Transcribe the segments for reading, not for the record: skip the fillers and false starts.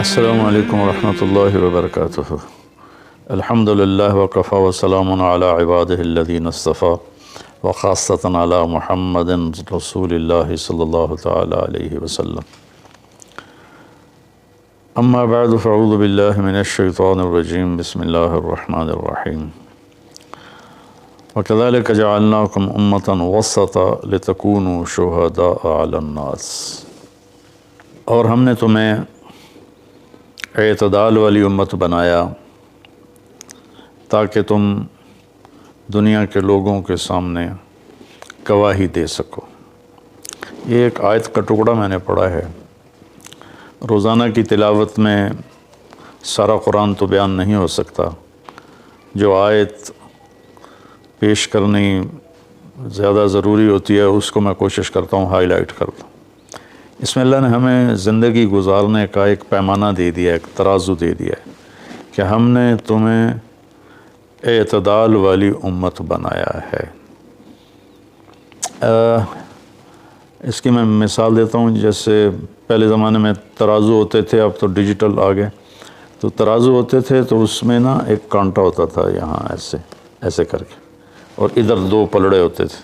السلام علیکم ورحمۃ اللہ وبرکاتہ۔ الحمد للہ وکفیٰ وسلام علی عبادہ الذین اصطفیٰ وخاصۃ علی محمد رسول اللہ صلی اللہ تعالی علیہ وسلم۔ اما بعد فاعوذ باللہ من الشیطان الرجیم، بسم اللہ الرحمن الرحیم۔ وَكَذَلِكَ جَعَلْنَاكُمْ أُمَّةً وَسَطًا لِتَكُونُوا شُهَدَاءَ عَلَى النَّاسِ، اور ہم نے تمہیں اعتدال والی امت بنایا تاکہ تم دنیا کے لوگوں کے سامنے گواہی دے سکو۔ یہ ایک آیت کا ٹکڑا میں نے پڑھا ہے۔ روزانہ کی تلاوت میں سارا قرآن تو بیان نہیں ہو سکتا، جو آیت پیش کرنی زیادہ ضروری ہوتی ہے اس کو میں کوشش کرتا ہوں ہائی لائٹ کر دوں۔ اس میں اللہ نے ہمیں زندگی گزارنے کا ایک پیمانہ دے دیا، ایک ترازو دے دیا ہے کہ ہم نے تمہیں اعتدال والی امت بنایا ہے۔ اس کی میں مثال دیتا ہوں، جیسے پہلے زمانے میں ترازو ہوتے تھے، اب تو ڈیجیٹل آ گئے۔ تو ترازو ہوتے تھے تو اس میں نا ایک کانٹا ہوتا تھا یہاں ایسے کر کے، اور ادھر دو پلڑے ہوتے تھے۔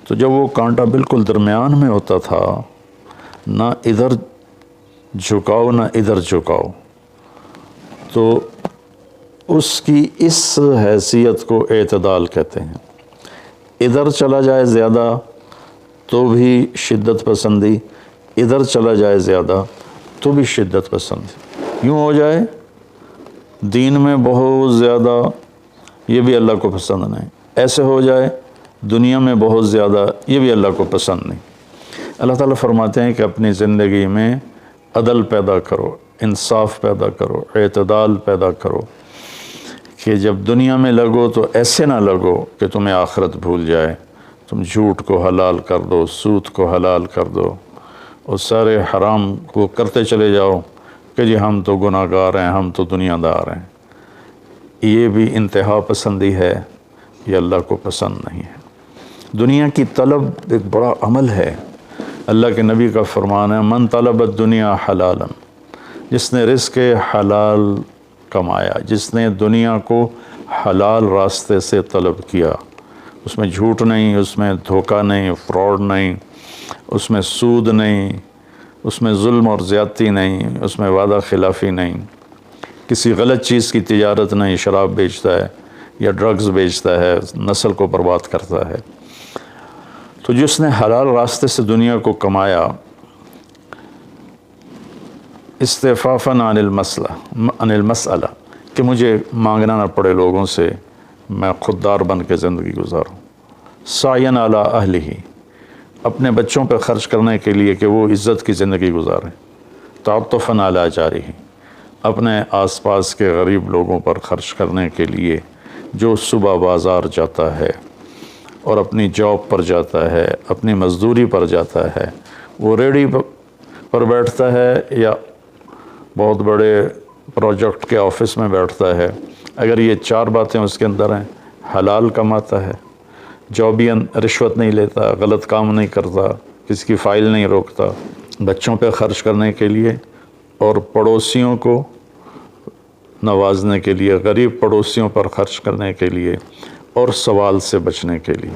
تو جب وہ کانٹا بالکل درمیان میں ہوتا تھا، نہ ادھر جھکاؤ نہ ادھر جھکاؤ، تو اس کی اس حیثیت کو اعتدال کہتے ہیں۔ ادھر چلا جائے زیادہ تو بھی شدت پسندی، ادھر چلا جائے زیادہ تو بھی شدت پسندی۔ یوں ہو جائے دین میں بہت زیادہ، یہ بھی اللہ کو پسند نہیں۔ ایسے ہو جائے دنیا میں بہت زیادہ، یہ بھی اللہ کو پسند نہیں۔ اللہ تعالیٰ فرماتے ہیں کہ اپنی زندگی میں عدل پیدا کرو، انصاف پیدا کرو، اعتدال پیدا کرو، کہ جب دنیا میں لگو تو ایسے نہ لگو کہ تمہیں آخرت بھول جائے، تم جھوٹ کو حلال کر دو، سود کو حلال کر دو، اور سارے حرام کو کرتے چلے جاؤ کہ جی ہم تو گناہ گار ہیں، ہم تو دنیا دار ہیں۔ یہ بھی انتہا پسندی ہے، یہ اللہ کو پسند نہیں ہے۔ دنیا کی طلب ایک بڑا عمل ہے۔ اللہ کے نبی کا فرمان ہے، من طلب الدنیا حلالا، جس نے رزق حلال کمایا، جس نے دنیا کو حلال راستے سے طلب کیا، اس میں جھوٹ نہیں، اس میں دھوکہ نہیں، فراڈ نہیں، اس میں سود نہیں، اس میں ظلم اور زیادتی نہیں، اس میں وعدہ خلافی نہیں، کسی غلط چیز کی تجارت نہیں، شراب بیچتا ہے یا ڈرگز بیچتا ہے، نسل کو برباد کرتا ہے۔ تو جس نے حلال راستے سے دنیا کو کمایا، استعفافاً عن المسئلہ، کہ مجھے مانگنا نہ پڑے لوگوں سے، میں خوددار بن کے زندگی گزاروں، سعیاً علی اہلہ، اپنے بچوں پہ خرچ کرنے کے لیے کہ وہ عزت کی زندگی گزاریں، تعطفاً علی جارہ، اپنے آس پاس کے غریب لوگوں پر خرچ کرنے کے لیے، جو صبح بازار جاتا ہے اور اپنی جاب پر جاتا ہے، اپنی مزدوری پر جاتا ہے، وہ ریڈی پر بیٹھتا ہے یا بہت بڑے پروجیکٹ کے آفس میں بیٹھتا ہے، اگر یہ چار باتیں اس کے اندر ہیں، حلال کماتا ہے، جابین رشوت نہیں لیتا، غلط کام نہیں کرتا، کسی کی فائل نہیں روکتا، بچوں پہ خرچ کرنے کے لیے اور پڑوسیوں کو نوازنے کے لیے، غریب پڑوسیوں پر خرچ کرنے کے لیے اور سوال سے بچنے کے لیے،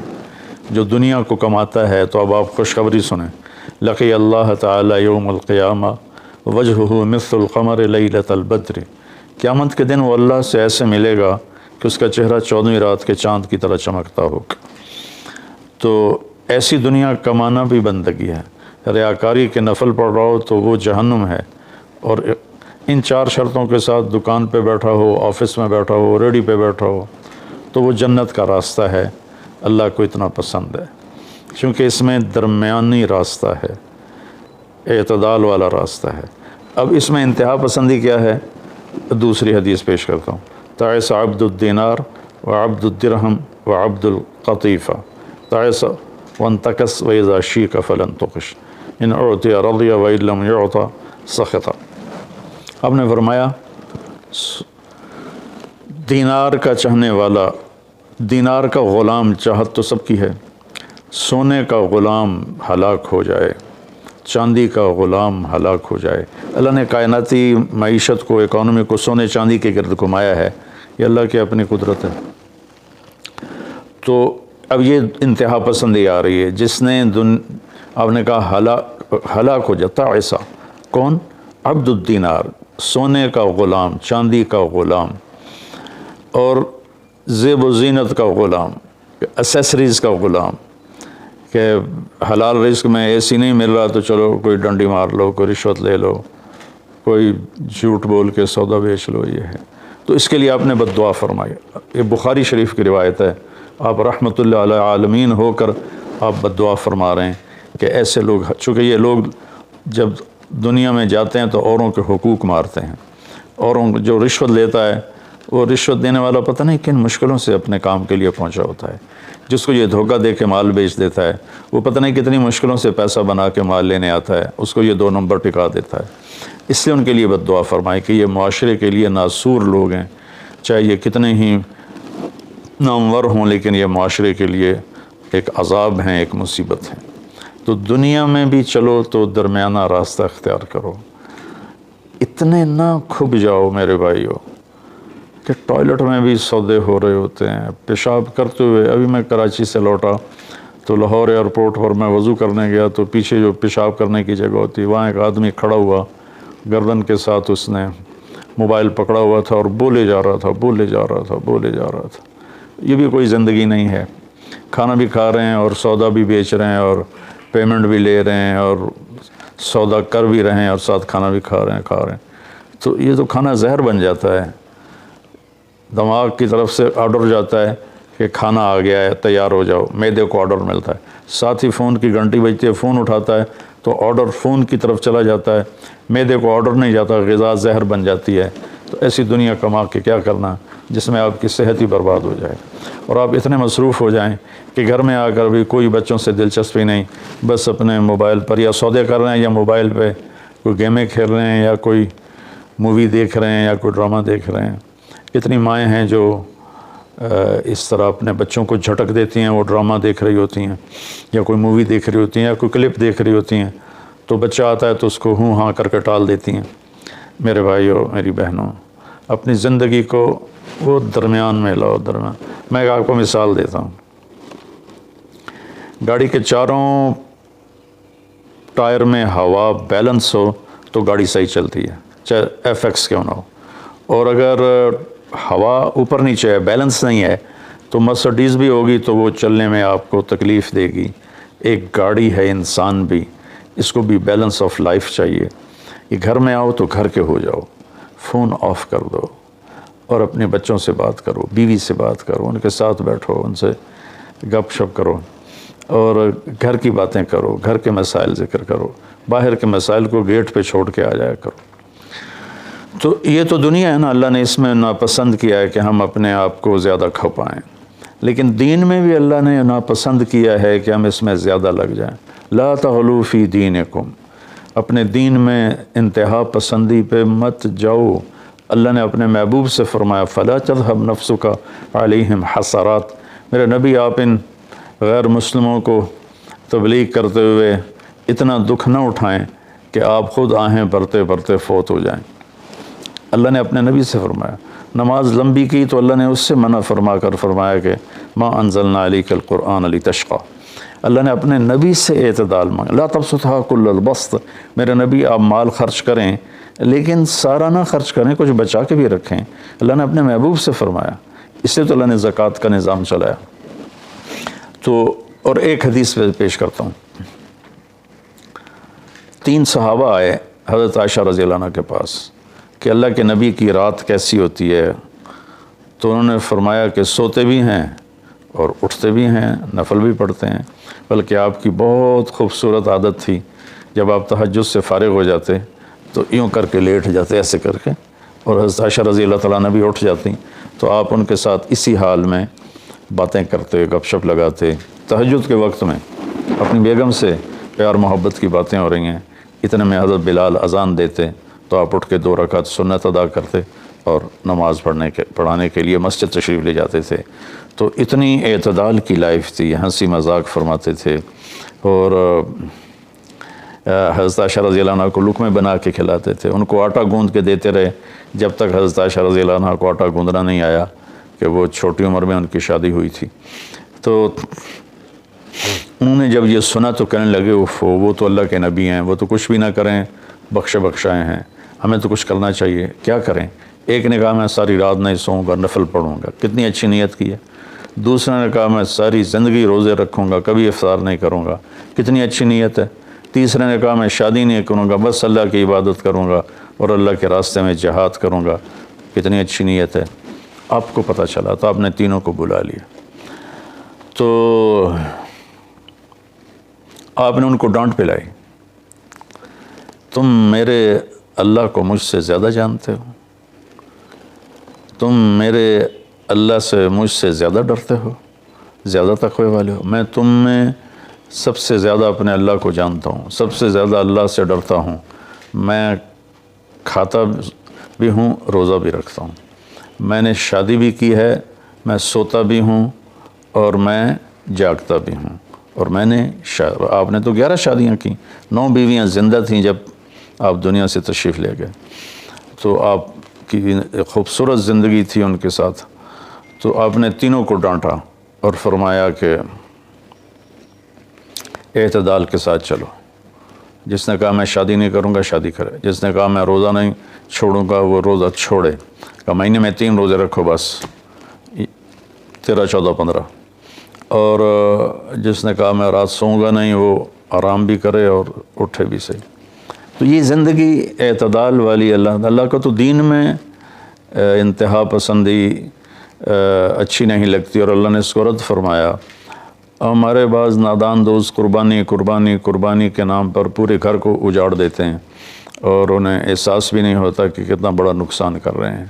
جو دنیا کو کماتا ہے۔ تو اب آپ خوشخبری سنیں، لقی اللہ تعالی یوم القیامہ وجہہ مثل القمر لیلۃ البدر، قیامت کے دن وہ اللہ سے ایسے ملے گا کہ اس کا چہرہ 14ویں رات کے چاند کی طرح چمکتا ہوگا۔ تو ایسی دنیا کمانا بھی بندگی ہے۔ ریاکاری کے نفل پڑھ رہا ہو تو وہ جہنم ہے، اور ان چار شرطوں کے ساتھ دکان پہ بیٹھا ہو، آفس میں بیٹھا ہو، ریڈی پہ بیٹھا ہو، تو وہ جنت کا راستہ ہے، اللہ کو اتنا پسند ہے، کیونکہ اس میں درمیانی راستہ ہے، اعتدال والا راستہ ہے۔ اب اس میں انتہا پسندی کیا ہے؟ دوسری حدیث پیش کرتا ہوں، تعس عبد الدینار وعبد الدرہم وعبد القطیفہ، تعس وانتکس واذا شیک فلن تقش، ان اعطی رضی وان لم یعط سخط۔ آپ نے فرمایا دینار کا چاہنے والا، دینار کا غلام، چاہت تو سب کی ہے، سونے کا غلام ہلاک ہو جائے چاندی کا غلام ہلاک ہو جائے۔ اللہ نے کائناتی معیشت کو، اکانومی کو سونے چاندی کے گرد گھمایا ہے، یہ اللہ کی اپنی قدرت ہے۔ تو اب یہ انتہا پسندی آ رہی ہے، جس نے آپ نے کہا ہلاک ہو جاتا ایسا کون؟ عبد الدینار، سونے کا غلام، چاندی کا غلام، اور زیب و زینت کا غلام، اسیسریز کا غلام، کہ حلال رزق میں ایسی نہیں مل رہا تو چلو کوئی ڈنڈی مار لو، کوئی رشوت لے لو، کوئی جھوٹ بول کے سودا بیچ لو، یہ ہے۔ تو اس کے لیے آپ نے بد دعا فرمائی۔ یہ بخاری شریف کی روایت ہے، آپ رحمۃ اللہ علیہ عالمین ہو کر آپ بد دعا فرما رہے ہیں کہ ایسے لوگ، چونکہ یہ لوگ جب دنیا میں جاتے ہیں تو اوروں کے حقوق مارتے ہیں، اوروں جو رشوت لیتا ہے، وہ رشوت دینے والا پتہ نہیں کن مشکلوں سے اپنے کام کے لیے پہنچا ہوتا ہے، جس کو یہ دھوکہ دے کے مال بیچ دیتا ہے، وہ پتہ نہیں کتنی مشکلوں سے پیسہ بنا کے مال لینے آتا ہے، اس کو یہ 2 نمبر ٹکا دیتا ہے۔ اس لیے ان کے لیے بد دعا فرمائے کہ یہ معاشرے کے لیے ناسور لوگ ہیں، چاہے یہ کتنے ہی نامور ہوں، لیکن یہ معاشرے کے لیے ایک عذاب ہیں، ایک مصیبت ہے۔ تو دنیا میں بھی چلو تو درمیانہ راستہ اختیار کرو، اتنے نہ کھب جاؤ میرے بھائیو کہ ٹوائلٹ میں بھی سودے ہو رہے ہوتے ہیں، پیشاب کرتے ہوئے۔ ابھی میں کراچی سے لوٹا تو لاہور ایئرپورٹ پر میں وضو کرنے گیا تو پیچھے جو پیشاب کرنے کی جگہ ہوتی، وہاں ایک آدمی کھڑا ہوا، گردن کے ساتھ اس نے موبائل پکڑا ہوا تھا اور بولے جا رہا تھا۔ یہ بھی کوئی زندگی نہیں ہے، کھانا بھی کھا رہے ہیں اور سودا بھی بیچ رہے ہیں اور پیمنٹ بھی لے رہے ہیں اور سودا کر بھی رہے ہیں اور ساتھ کھانا بھی کھا رہے ہیں۔ تو یہ تو کھانا زہر بن جاتا ہے، دماغ کی طرف سے آرڈر جاتا ہے کہ کھانا آ گیا ہے، تیار ہو جاؤ، معدے کو آرڈر ملتا ہے، ساتھ ہی فون کی گھنٹی بجتی ہے، فون اٹھاتا ہے تو آرڈر فون کی طرف چلا جاتا ہے، معدے کو آرڈر نہیں جاتا، غذا زہر بن جاتی ہے۔ تو ایسی دنیا کما کے کیا کرنا جس میں آپ کی صحت ہی برباد ہو جائے اور آپ اتنے مصروف ہو جائیں کہ گھر میں آ کر بھی کوئی بچوں سے دلچسپی نہیں، بس اپنے موبائل پر یا سودے کر رہے ہیں یا موبائل پہ کوئی گیمیں کھیل رہے ہیں یا کوئی مووی دیکھ رہے ہیں یا کوئی ڈرامہ دیکھ رہے ہیں۔ کتنی مائیں ہیں جو اس طرح اپنے بچوں کو جھٹک دیتی ہیں، وہ ڈرامہ دیکھ رہی ہوتی ہیں یا کوئی مووی دیکھ رہی ہوتی ہیں یا کوئی کلپ دیکھ رہی ہوتی ہیں، تو بچہ آتا ہے تو اس کو ہوں ہاں کر کے ٹال دیتی ہیں۔ میرے بھائیو، میری بہنوں، اپنی زندگی کو وہ درمیان میں لاؤ، میں آپ کو مثال دیتا ہوں۔ گاڑی کے چاروں ٹائر میں ہوا بیلنس ہو تو گاڑی صحیح چلتی ہے، چاہے ایف ایکس کیوں نہ ہو، اور اگر ہوا اوپر نیچے ہے، بیلنس نہیں ہے، تو مرسڈیز بھی ہوگی تو وہ چلنے میں آپ کو تکلیف دے گی۔ ایک گاڑی ہے، انسان بھی، اس کو بھی بیلنس آف لائف چاہیے۔ یہ گھر میں آؤ تو گھر کے ہو جاؤ، فون آف کر دو اور اپنے بچوں سے بات کرو، بیوی سے بات کرو، ان کے ساتھ بیٹھو، ان سے گپ شپ کرو اور گھر کی باتیں کرو، گھر کے مسائل ذکر کرو، باہر کے مسائل کو گیٹ پہ چھوڑ کے آ جایا کرو۔ تو یہ تو دنیا ہے نا، اللہ نے اس میں ناپسند کیا ہے کہ ہم اپنے آپ کو زیادہ کھپائیں، لیکن دین میں بھی اللہ نے ناپسند کیا ہے کہ ہم اس میں زیادہ لگ جائیں۔ لا تغلوا فی دینکم، اپنے دین میں انتہا پسندی پہ مت جاؤ۔ اللہ نے اپنے محبوب سے فرمایا فلا تذهب نفسك علیہم حسرات، میرے نبی آپ ان غیر مسلموں کو تبلیغ کرتے ہوئے اتنا دکھ نہ اٹھائیں کہ آپ خود آہیں بھرتے بھرتے فوت ہو جائیں۔ اللہ نے اپنے نبی سے فرمایا، نماز لمبی کی تو اللہ نے اس سے منع فرما کر فرمایا کہ ما انزلنا علیک القرآن لتشقی۔ اللہ نے اپنے نبی سے اعتدال مانگا، لا تبسطھا کل البسط، میرے نبی آپ مال خرچ کریں لیکن سارا نہ خرچ کریں، کچھ بچا کے بھی رکھیں۔ اللہ نے اپنے محبوب سے فرمایا، اس سے تو اللہ نے زکوٰۃ کا نظام چلایا۔ تو اور ایک حدیث پہ پیش کرتا ہوں۔ 3 صحابہ آئے حضرت عائشہ رضی اللہ عنہ کے پاس کہ اللہ کے نبی کی رات کیسی ہوتی ہے، تو انہوں نے فرمایا کہ سوتے بھی ہیں اور اٹھتے بھی ہیں، نفل بھی پڑھتے ہیں، بلکہ آپ کی بہت خوبصورت عادت تھی، جب آپ تہجد سے فارغ ہو جاتے تو یوں کر کے لیٹ جاتے، ایسے کر کے، اور حضرت عائشہ رضی اللہ تعالیٰ عنہ بھی اٹھ جاتی تو آپ ان کے ساتھ اسی حال میں باتیں کرتے، گپ شپ لگاتے۔ تہجد کے وقت میں اپنی بیگم سے پیار محبت کی باتیں ہو رہی ہیں، اتنے میں حضرت بلال اذان دیتے تو آپ اٹھ کے 2 رکعت سنت ادا کرتے اور نماز پڑھانے کے لیے مسجد تشریف لے جاتے تھے۔ تو اتنی اعتدال کی لائف تھی، ہنسی مذاق فرماتے تھے اور حضرت عائشہ رضی اللہ عنہ کو لقمے بنا کے کھلاتے تھے، ان کو آٹا گوندھ کے دیتے رہے جب تک حضرت عائشہ رضی اللہ عنہ کو آٹا گوندھنا نہیں آیا، کہ وہ چھوٹی عمر میں ان کی شادی ہوئی تھی۔ تو انہوں نے جب یہ سنا تو کہنے لگے وہ تو اللہ کے نبی ہیں، وہ تو کچھ بھی نہ کریں، بخشائے ہیں، ہمیں تو کچھ کرنا چاہیے، کیا کریں؟ ایک نے کہا میں ساری رات نہیں سوؤں گا، نفل پڑھوں گا، کتنی اچھی نیت کی ہے۔ دوسرے نے کہا میں ساری زندگی روزے رکھوں گا، کبھی افطار نہیں کروں گا، کتنی اچھی نیت ہے۔ تیسرے نے کہا میں شادی نہیں کروں گا، بس اللہ کی عبادت کروں گا اور اللہ کے راستے میں جہاد کروں گا، کتنی اچھی نیت ہے۔ آپ کو پتہ چلا تو آپ نے تینوں کو بلا لیا، تو آپ نے ان کو ڈانٹ پلائی، تم میرے اللہ کو مجھ سے زیادہ جانتے ہو، تم میرے اللہ سے مجھ سے زیادہ ڈرتے ہو، زیادہ تقوی والے ہو، میں تم میں سب سے زیادہ اپنے اللہ کو جانتا ہوں، سب سے زیادہ اللہ سے ڈرتا ہوں، میں کھاتا بھی ہوں، روزہ بھی رکھتا ہوں، میں نے شادی بھی کی ہے، میں سوتا بھی ہوں اور میں جاگتا بھی ہوں، اور میں نے آپ نے تو 11 شادیاں کی، 9 بیویاں زندہ تھیں جب آپ دنیا سے تشریف لے گئے، تو آپ کی خوبصورت زندگی تھی ان کے ساتھ۔ تو آپ نے تینوں کو ڈانٹا اور فرمایا کہ اعتدال کے ساتھ چلو، جس نے کہا میں شادی نہیں کروں گا شادی کرے، جس نے کہا میں روزہ نہیں چھوڑوں گا وہ روزہ چھوڑے، کہ مہینے میں 3 روزے رکھو بس، 13 14 15، اور جس نے کہا میں رات سوؤں گا نہیں وہ آرام بھی کرے اور اٹھے بھی صحیح۔ تو یہ زندگی اعتدال والی اللہ کو تو دین میں انتہا پسندی اچھی نہیں لگتی، اور اللہ نے اس کو رد فرمایا۔ ہمارے بعض نادان دوست قربانی کے نام پر پورے گھر کو اجاڑ دیتے ہیں اور انہیں احساس بھی نہیں ہوتا کہ کتنا بڑا نقصان کر رہے ہیں۔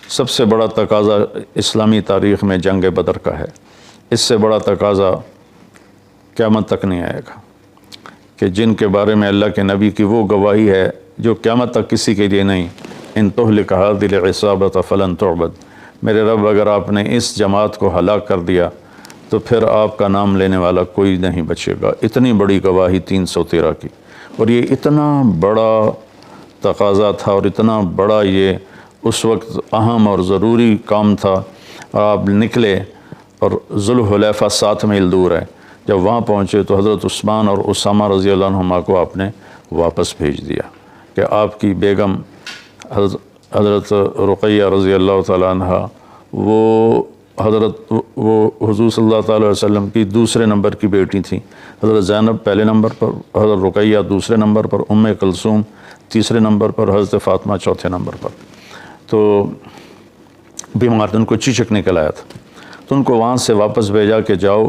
سب سے بڑا تقاضا اسلامی تاریخ میں جنگ بدر کا ہے، اس سے بڑا تقاضا قیامت تک نہیں آئے گا، کہ جن کے بارے میں اللہ کے نبی کی وہ گواہی ہے جو قیامت تک کسی کے لیے نہیں، ان تہلک هذه العصابة فلن تعبد، میرے رب اگر آپ نے اس جماعت کو ہلاک کر دیا تو پھر آپ کا نام لینے والا کوئی نہیں بچے گا۔ اتنی بڑی گواہی 313 کی، اور یہ اتنا بڑا تقاضا تھا اور اتنا بڑا یہ اس وقت اہم اور ضروری کام تھا، اور آپ نکلے اور ذوالحلیفہ 7 میل دور ہے، جب وہاں پہنچے تو حضرت عثمان اور اسامہ رضی اللہ عنہما کو آپ نے واپس بھیج دیا، کہ آپ کی بیگم حضرت رقیہ رضی اللہ تعالیٰ عنہ وہ حضور صلی اللہ تعالیٰ علیہ وسلم کی دوسرے نمبر کی بیٹی تھیں، حضرت زینب پہلے نمبر پر، حضرت رقیہ دوسرے نمبر پر، ام کلثوم تیسرے نمبر پر، حضرت فاطمہ چوتھے نمبر پر۔ تو بیمار ان کو چیچک نکل آیا تھا، تو ان کو وہاں سے واپس بھیجا کہ جاؤ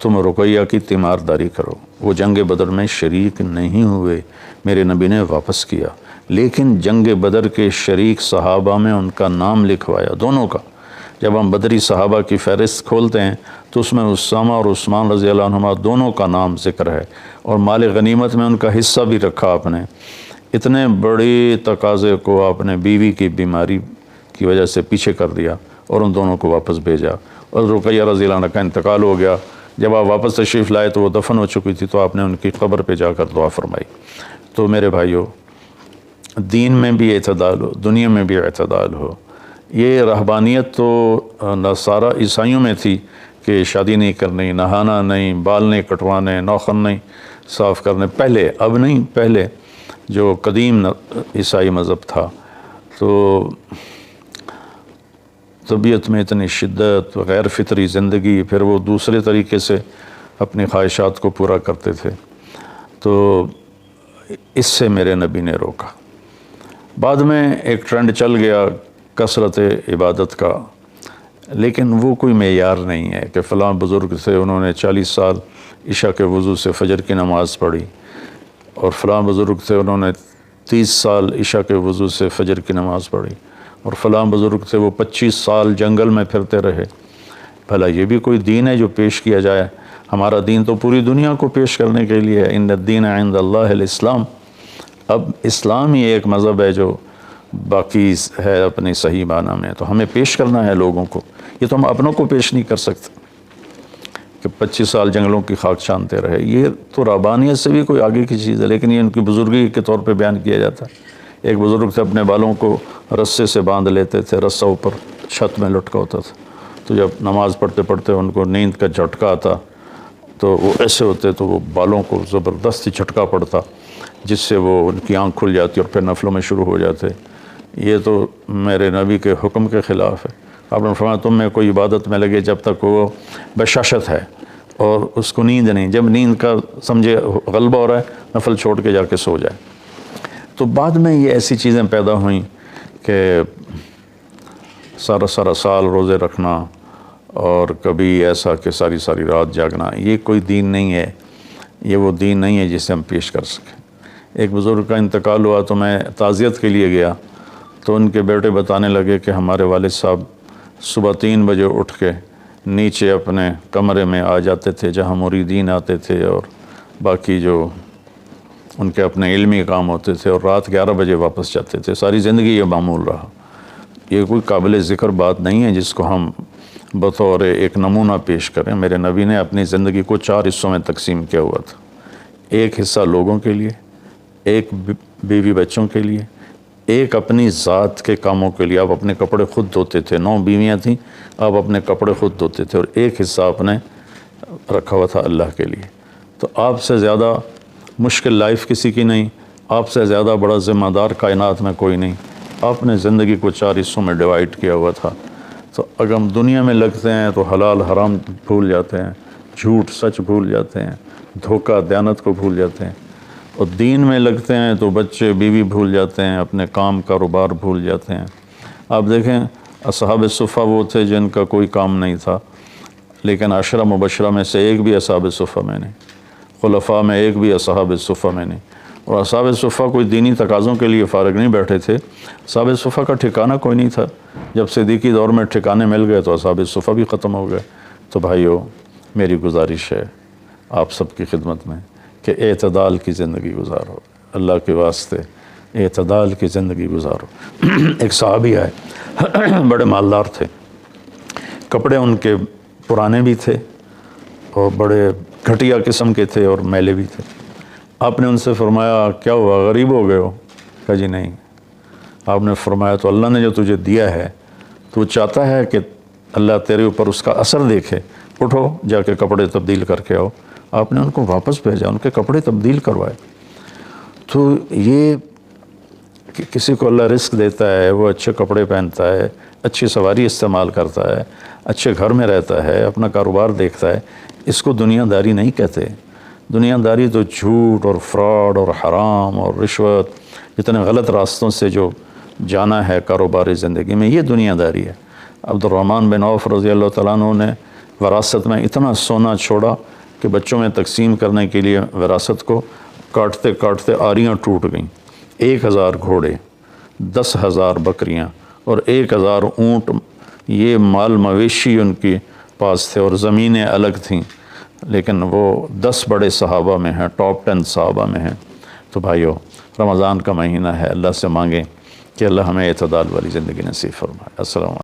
تم رقیہ کی تیمارداری کرو۔ وہ جنگ بدر میں شریک نہیں ہوئے، میرے نبی نے واپس کیا، لیکن جنگ بدر کے شریک صحابہ میں ان کا نام لکھوایا، دونوں کا۔ جب ہم بدری صحابہ کی فہرست کھولتے ہیں تو اس میں اسامہ اور عثمان رضی اللہ عنہما دونوں کا نام ذکر ہے، اور مال غنیمت میں ان کا حصہ بھی رکھا آپ نے۔ اتنے بڑی تقاضے کو آپ نے بیوی کی بیماری کی وجہ سے پیچھے کر دیا اور ان دونوں کو واپس بھیجا، اور رقیہ رضی اللہ عنہ کا انتقال ہو گیا۔ جب آپ واپس تشریف لائے تو وہ دفن ہو چکی تھی، تو آپ نے ان کی قبر پہ جا کر دعا فرمائی۔ تو میرے بھائیو، دین میں بھی اعتدال ہو، دنیا میں بھی اعتدال ہو۔ یہ رہبانیت تو نصارہ عیسائیوں میں تھی کہ شادی نہیں کرنی، نہانا نہیں، بال نہیں کٹوانے، ناخن نہیں صاف کرنے، پہلے، اب نہیں، پہلے جو قدیم عیسائی مذہب تھا۔ تو طبیعت میں اتنی شدت، غیر فطری زندگی، پھر وہ دوسرے طریقے سے اپنی خواہشات کو پورا کرتے تھے، تو اس سے میرے نبی نے روکا۔ بعد میں ایک ٹرینڈ چل گیا کثرت عبادت کا، لیکن وہ کوئی معیار نہیں ہے کہ فلاں بزرگ سے انہوں نے 40 سال عشاء کے وضو سے فجر کی نماز پڑھی، اور فلاں بزرگ سے انہوں نے 30 سال عشاء کے وضو سے فجر کی نماز پڑھی، اور فلاں بزرگ سے وہ 25 سال جنگل میں پھرتے رہے۔ بھلا یہ بھی کوئی دین ہے جو پیش کیا جائے؟ ہمارا دین تو پوری دنیا کو پیش کرنے کے لیے ہے، ان الدین عند اللہ الاسلام۔ اب اسلام ہی ایک مذہب ہے جو باقی ہے اپنی صحیح معنی میں، تو ہمیں پیش کرنا ہے لوگوں کو، یہ تو ہم اپنوں کو پیش نہیں کر سکتے۔ کہ 25 سال جنگلوں کی خاک چھانتے رہے. یہ تو ربانیت سے بھی کوئی آگے کی چیز ہے، لیکن یہ ان کی بزرگی کے طور پہ بیان کیا جاتا ہے. ایک بزرگ تھے، اپنے بالوں کو رسے سے باندھ لیتے تھے، رسہ اوپر چھت میں لٹکا ہوتا تھا، تو جب نماز پڑھتے پڑھتے ان کو نیند کا جھٹکا آتا تو وہ ایسے ہوتے تو وہ بالوں کو زبردستی جھٹکا پڑتا، جس سے وہ ان کی آنکھ کھل جاتی اور پھر نفلوں میں شروع ہو جاتے. یہ تو میرے نبی کے حکم کے خلاف ہے. آپ نے فرمایا تم میں کوئی عبادت میں لگے جب تک وہ بشاشت ہے اور اس کو نیند نہیں، جب نیند کا سمجھے غلبہ ہو رہا ہے نفل چھوڑ کے جا کے سو جائے. تو بعد میں یہ ایسی چیزیں پیدا ہوئیں کہ سارا سال روزے رکھنا اور کبھی ایسا کہ ساری ساری رات جاگنا، یہ کوئی دین نہیں ہے. یہ وہ دین نہیں ہے جسے ہم پیش کر سکیں. ایک بزرگ کا انتقال ہوا تو میں تعزیت کے لیے گیا تو ان کے بیٹے بتانے لگے کہ ہمارے والد صاحب صبح 3 بجے اٹھ کے نیچے اپنے کمرے میں آ جاتے تھے جہاں مریدین آتے تھے اور باقی جو ان کے اپنے علمی کام ہوتے تھے، اور رات 11 بجے واپس جاتے تھے. ساری زندگی یہ معمول رہا. یہ کوئی قابل ذکر بات نہیں ہے جس کو ہم بطور ایک نمونہ پیش کریں. میرے نبی نے اپنی زندگی کو 4 حصوں میں تقسیم کیا ہوا تھا. ایک حصہ لوگوں کے لیے، ایک بیوی بچوں کے لیے، ایک اپنی ذات کے کاموں کے لیے. آپ اپنے کپڑے خود دھوتے تھے، 9 بیویاں تھیں، آپ اپنے کپڑے خود دھوتے تھے، اور ایک حصہ آپ نے رکھا ہوا تھا اللہ کے لیے. تو آپ سے زیادہ مشکل لائف کسی کی نہیں، آپ سے زیادہ بڑا ذمہ دار کائنات میں کوئی نہیں. آپ نے زندگی کو 4 حصوں میں ڈیوائیڈ کیا ہوا تھا. تو اگر ہم دنیا میں لگتے ہیں تو حلال حرام بھول جاتے ہیں، جھوٹ سچ بھول جاتے ہیں، دھوکہ دیانت کو بھول جاتے ہیں. اور دین میں لگتے ہیں تو بچے بیوی بھول جاتے ہیں، اپنے کام کاروبار بھول جاتے ہیں. آپ دیکھیں اصحاب صفہ وہ تھے جن کا کوئی کام نہیں تھا، لیکن 10 مبشرہ میں سے ایک بھی اصحاب صفہ میں نہیں، خلفاء میں ایک بھی اصحاب صفہ میں نہیں. اور اصحاب صفہ کوئی دینی تقاضوں کے لیے فارغ نہیں بیٹھے تھے. اصحاب صفہ کا ٹھکانہ کوئی نہیں تھا. جب صدیقی دور میں ٹھکانے مل گئے تو اصحاب صفہ بھی ختم ہو گئے. تو بھائیو، میری گزارش ہے آپ سب کی خدمت میں کہ اعتدال کی زندگی گزارو، اللہ کے واسطے اعتدال کی زندگی گزارو. ایک صحابی آئے، بڑے مالدار تھے، کپڑے ان کے پرانے بھی تھے اور بڑے گھٹیا قسم کے تھے اور میلے بھی تھے. آپ نے ان سے فرمایا کیا ہوا، غریب ہو گئے ہو؟ کہا جی نہیں. آپ نے فرمایا تو اللہ نے جو تجھے دیا ہے تو چاہتا ہے کہ اللہ تیرے اوپر اس کا اثر دیکھے، اٹھو جا کے کپڑے تبدیل کر کے آؤ. آپ نے ان کو واپس بھیجا، ان کے کپڑے تبدیل کروائے. تو یہ کہ کسی کو اللہ رزق دیتا ہے، وہ اچھے کپڑے پہنتا ہے، اچھی سواری استعمال کرتا ہے، اچھے گھر میں رہتا ہے، اپنا کاروبار دیکھتا ہے، اس کو دنیا داری نہیں کہتے. دنیا داری تو جھوٹ اور فراڈ اور حرام اور رشوت، اتنے غلط راستوں سے جو جانا ہے کاروباری زندگی میں، یہ دنیا داری ہے. عبد الرحمن بن عوف رضی اللہ تعالیٰ عنہ نے وراثت میں اتنا سونا چھوڑا کہ بچوں میں تقسیم کرنے کے لیے وراثت کو کاٹتے کاٹتے آریاں ٹوٹ گئیں. 1000 گھوڑے، 10,000 بکریاں اور 1000 اونٹ، یہ مال مویشی ان کے پاس تھے، اور زمینیں الگ تھیں. لیکن وہ 10 بڑے صحابہ میں ہیں، ٹاپ 10 صحابہ میں ہیں. تو بھائیو، رمضان کا مہینہ ہے، اللہ سے مانگیں کہ اللہ ہمیں اعتدال والی زندگی نصیب فرمائے. السلام علیکم.